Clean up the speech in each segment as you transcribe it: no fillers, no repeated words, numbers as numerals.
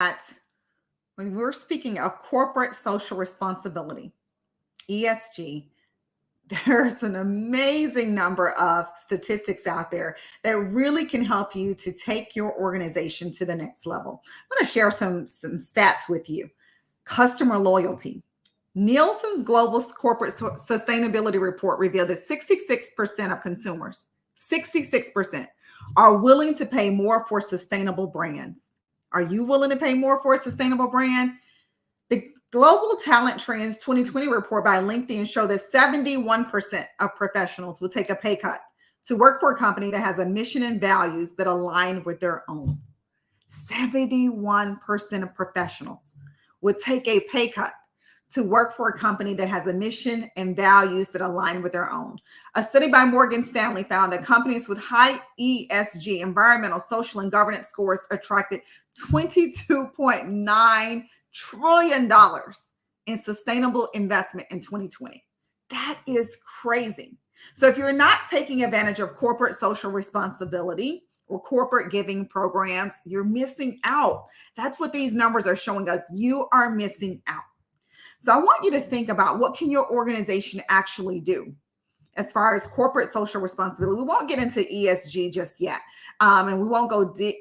That when we're speaking of corporate social responsibility, ESG, there's an amazing number of statistics out there that really can help you to take your organization to the next level. I'm going to share some stats with you. Customer loyalty. Nielsen's Global Corporate Sustainability Report revealed that 66% of consumers, 66%, are willing to pay more for sustainable brands. Are you willing to pay more for a sustainable brand? The Global Talent Trends 2020 report by LinkedIn showed that 71% of professionals will take a pay cut to work for a company that has a mission and values that align with their own. 71% of professionals would take a pay cut to work for a company that has a mission and values that align with their own. A study by Morgan Stanley found that companies with high ESG, environmental, social, and governance scores attracted $22.9 trillion in sustainable investment in 2020. That is crazy. So if you're not taking advantage of corporate social responsibility or corporate giving programs, you're missing out. That's what these numbers are showing us. You are missing out. So I want you to think about what can your organization actually do as far as corporate social responsibility. We won't get into ESG just yet, and we won't go dig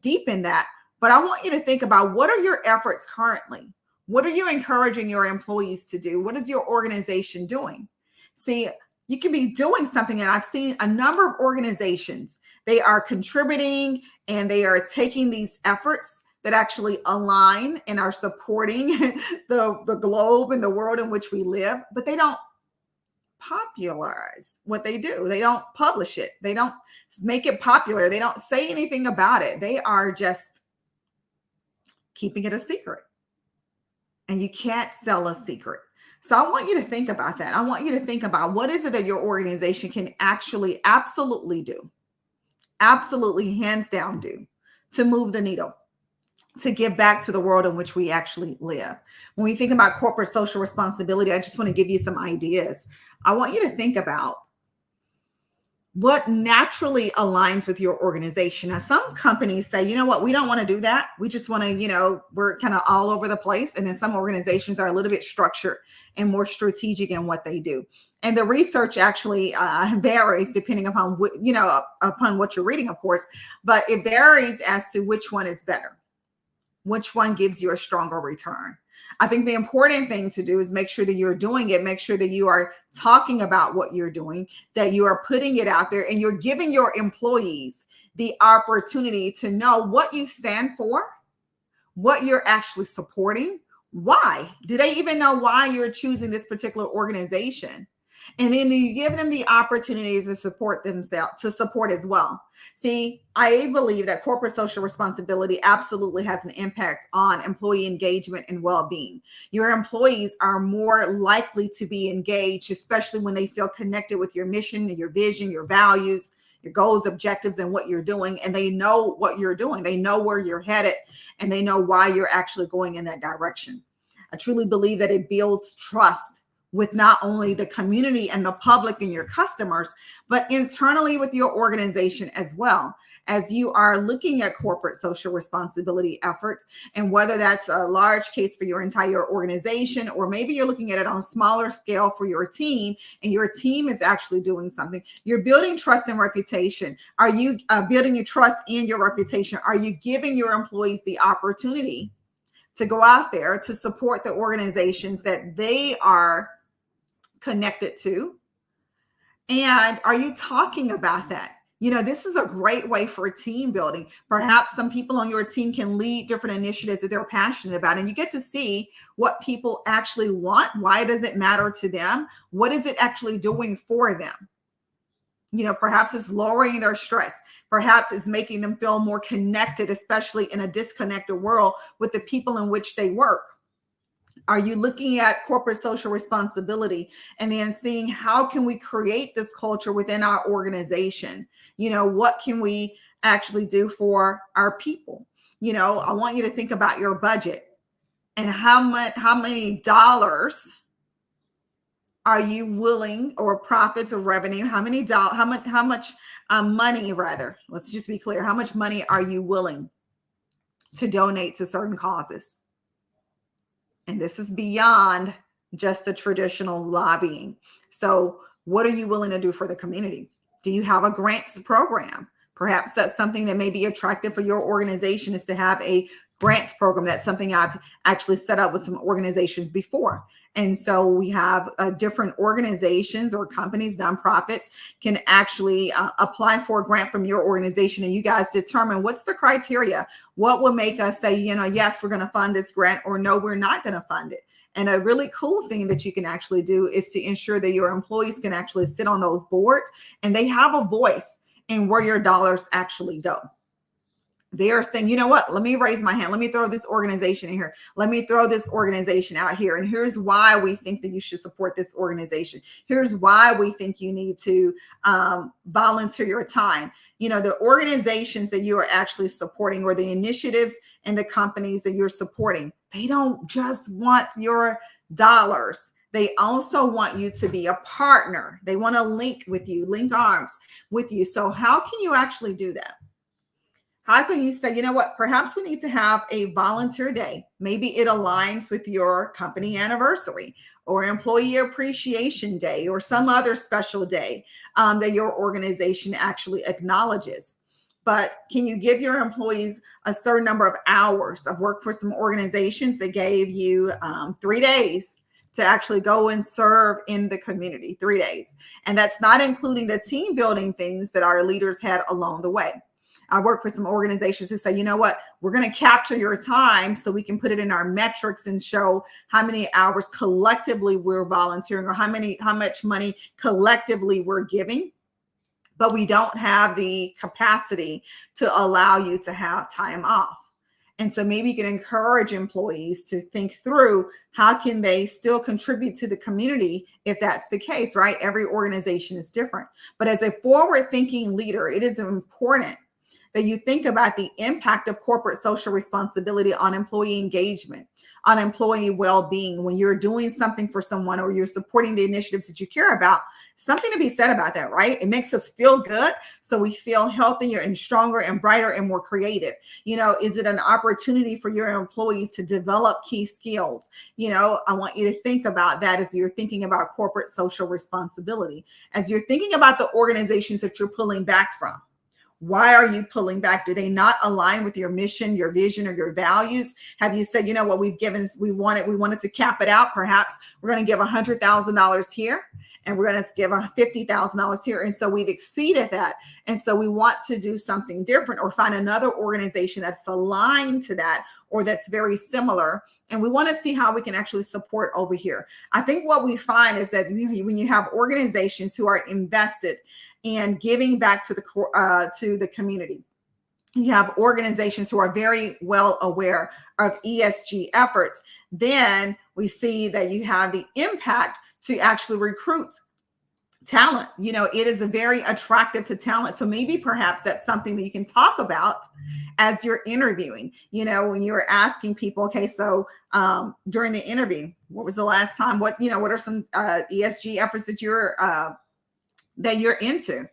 deep in that. But I want you to think about, what are your efforts currently? What are you encouraging your employees to do? What is your organization doing? See, you can be doing something, and I've seen a number of organizations, they are contributing and they are taking these efforts that actually align and are supporting the globe and the world in which we live, but they don't popularize what they do. They don't publish it. They don't make it popular. They don't say anything about it. They are just keeping it a secret. And you can't sell a secret. So I want you to think about that. I want you to think about, what is it that your organization can actually absolutely do, absolutely hands down do, to move the needle, to give back to the world in which we actually live. When we think about corporate social responsibility, I just want to give you some ideas. I want you to think about what naturally aligns with your organization. Now, some companies say, you know what, we don't want to do that. We just want to, we're kind of all over the place. And then some organizations are a little bit structured and more strategic in what they do. And the research actually varies depending upon, upon what you're reading, of course, but it varies as to which one is better. Which one gives you a stronger return? I think the important thing to do is make sure that you're doing it, make sure that you are talking about what you're doing, that you are putting it out there, and you're giving your employees the opportunity to know what you stand for, what you're actually supporting, why. Do they even know why you're choosing this particular organization? And then you give them the opportunity to support themselves, to support as well. See, I believe that corporate social responsibility absolutely has an impact on employee engagement and well-being. Your employees are more likely to be engaged, especially when they feel connected with your mission, your vision, your values, your goals, objectives, and what you're doing. And they know what you're doing. They know where you're headed, and they know why you're actually going in that direction. I truly believe that it builds trust with not only the community and the public and your customers, but internally with your organization as well, as you are looking at corporate social responsibility efforts. And whether that's a large case for your entire organization, or maybe you're looking at it on a smaller scale for your team, and your team is actually doing something, you're building trust and reputation. Are you building your trust and your reputation? Are you giving your employees the opportunity to go out there to support the organizations that they are connected to? And are you talking about that? This is a great way for team building. Perhaps some people on your team can lead different initiatives that they're passionate about, and you get to see what people actually want. Why does it matter to them? What is it actually doing for them? Perhaps it's lowering their stress. Perhaps it's making them feel more connected, especially in a disconnected world, with the people in which they work. Are you looking at corporate social responsibility and then seeing how can we create this culture within our organization? What can we actually do for our people? I want you to think about your budget and how many dollars are you willing, or profits or revenue? How much money, rather? Let's just be clear. How much money are you willing to donate to certain causes. And this is beyond just the traditional lobbying. So, what are you willing to do for the community? Do you have a grants program? Perhaps that's something that may be attractive for your organization, is to have a grants program. That's something I've actually set up with some organizations before. And so we have different organizations or companies, nonprofits, can actually apply for a grant from your organization, and you guys determine what's the criteria. What will make us say, yes, we're going to fund this grant, or no, we're not going to fund it. And a really cool thing that you can actually do is to ensure that your employees can actually sit on those boards and they have a voice in where your dollars actually go. They are saying, you know what, let me raise my hand. Let me throw this organization in here. Let me throw this organization out here. And here's why we think that you should support this organization. Here's why we think you need to volunteer your time. The organizations that you are actually supporting, or the initiatives and the companies that you're supporting, they don't just want your dollars. They also want you to be a partner. They want to link with you, link arms with you. So how can you actually do that? How can you say, you know what, perhaps we need to have a volunteer day. Maybe it aligns with your company anniversary or employee appreciation day or some other special day that your organization actually acknowledges. But can you give your employees a certain number of hours? I've worked for some organizations that gave you 3 days to actually go and serve in the community, 3 days. And that's not including the team building things that our leaders had along the way. I work for some organizations who say, you know what, we're going to capture your time so we can put it in our metrics and show how many hours collectively we're volunteering, or how much money collectively we're giving. But we don't have the capacity to allow you to have time off. And so maybe you can encourage employees to think through, how can they still contribute to the community if that's the case, right? Every organization is different. But as a forward-thinking leader, it is important that you think about the impact of corporate social responsibility on employee engagement, on employee well-being. When you're doing something for someone, or you're supporting the initiatives that you care about, something to be said about that, right? It makes us feel good. So we feel healthier and stronger and brighter and more creative. Is it an opportunity for your employees to develop key skills? I want you to think about that as you're thinking about corporate social responsibility, as you're thinking about the organizations that you're pulling back from. Why are you pulling back? Do they not align with your mission, your vision, or your values? Have you said, you know what, we wanted to cap it out. Perhaps we're going to give $100,000 here, and we're going to give $50,000 here. And so we've exceeded that. And so we want to do something different, or find another organization that's aligned to that, or that's very similar. And we want to see how we can actually support over here. I think what we find is that when you have organizations who are invested and giving back to the community, you have organizations who are very well aware of ESG efforts, then we see that you have the impact to actually recruit talent. It is very attractive to talent. So maybe perhaps that's something that you can talk about as you're interviewing. When you're asking people, okay, so during the interview, what was the last time? What are some ESG efforts that you're into?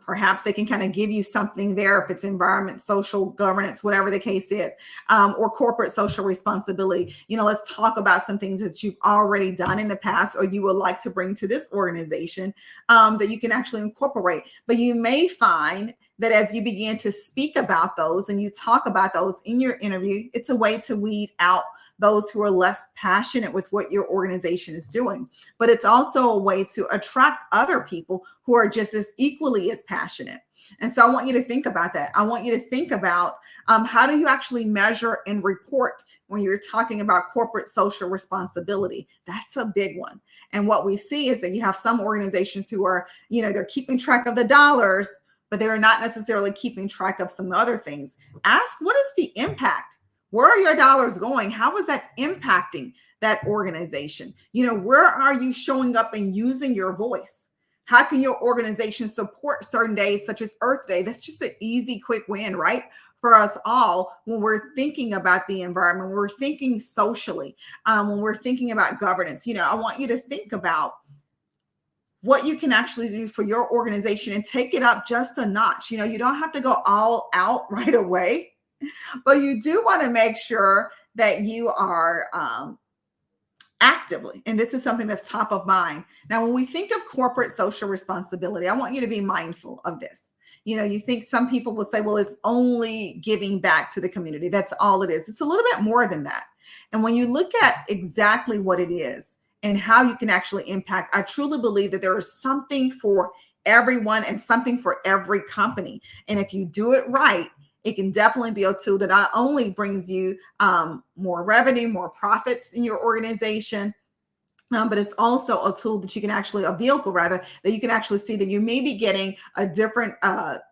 Perhaps they can kind of give you something there, if it's environment, social governance, whatever the case is, or corporate social responsibility. Let's talk about some things that you've already done in the past, or you would like to bring to this organization that you can actually incorporate. But you may find that as you begin to speak about those and you talk about those in your interview, it's a way to weed out those who are less passionate with what your organization is doing. But it's also a way to attract other people who are just as equally as passionate. And so I want you to think about that. I want you to think about how do you actually measure and report when you're talking about corporate social responsibility? That's a big one. And what we see is that you have some organizations who are, they're keeping track of the dollars, but they're not necessarily keeping track of some other things. Ask, what is the impact? Where are your dollars going? How is that impacting that organization? Where are you showing up and using your voice? How can your organization support certain days, such as Earth Day? That's just an easy, quick win, right? For us all, when we're thinking about the environment, when we're thinking socially, when we're thinking about governance. I want you to think about what you can actually do for your organization and take it up just a notch. You don't have to go all out right away. But you do want to make sure that you are actively, and this is something that's top of mind. Now, when we think of corporate social responsibility, I want you to be mindful of this. You think some people will say, well, it's only giving back to the community. That's all it is. It's a little bit more than that. And when you look at exactly what it is and how you can actually impact, I truly believe that there is something for everyone and something for every company. And if you do it right, it can definitely be a tool that not only brings you more revenue, more profits in your organization, but it's also a tool that you can actually, a vehicle rather, that you can actually see that you may be getting a different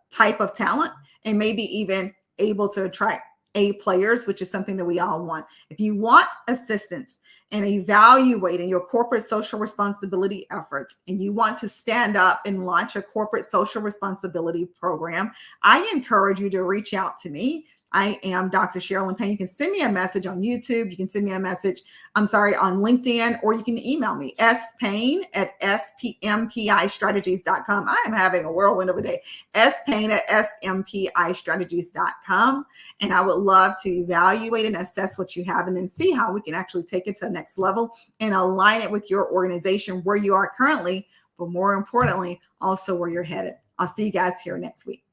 type of talent and maybe even able to attract A players, which is something that we all want. If you want assistance in evaluating your corporate social responsibility efforts and you want to stand up and launch a corporate social responsibility program, I encourage you to reach out to me. I am Dr. Sherilyn Payne. You can send me a message on YouTube. You can send me a message, on LinkedIn, or you can email me, spayne@spmpistrategies.com. I am having a whirlwind of a day. spayne@spmpistrategies.com. And I would love to evaluate and assess what you have and then see how we can actually take it to the next level and align it with your organization where you are currently, but more importantly, also where you're headed. I'll see you guys here next week.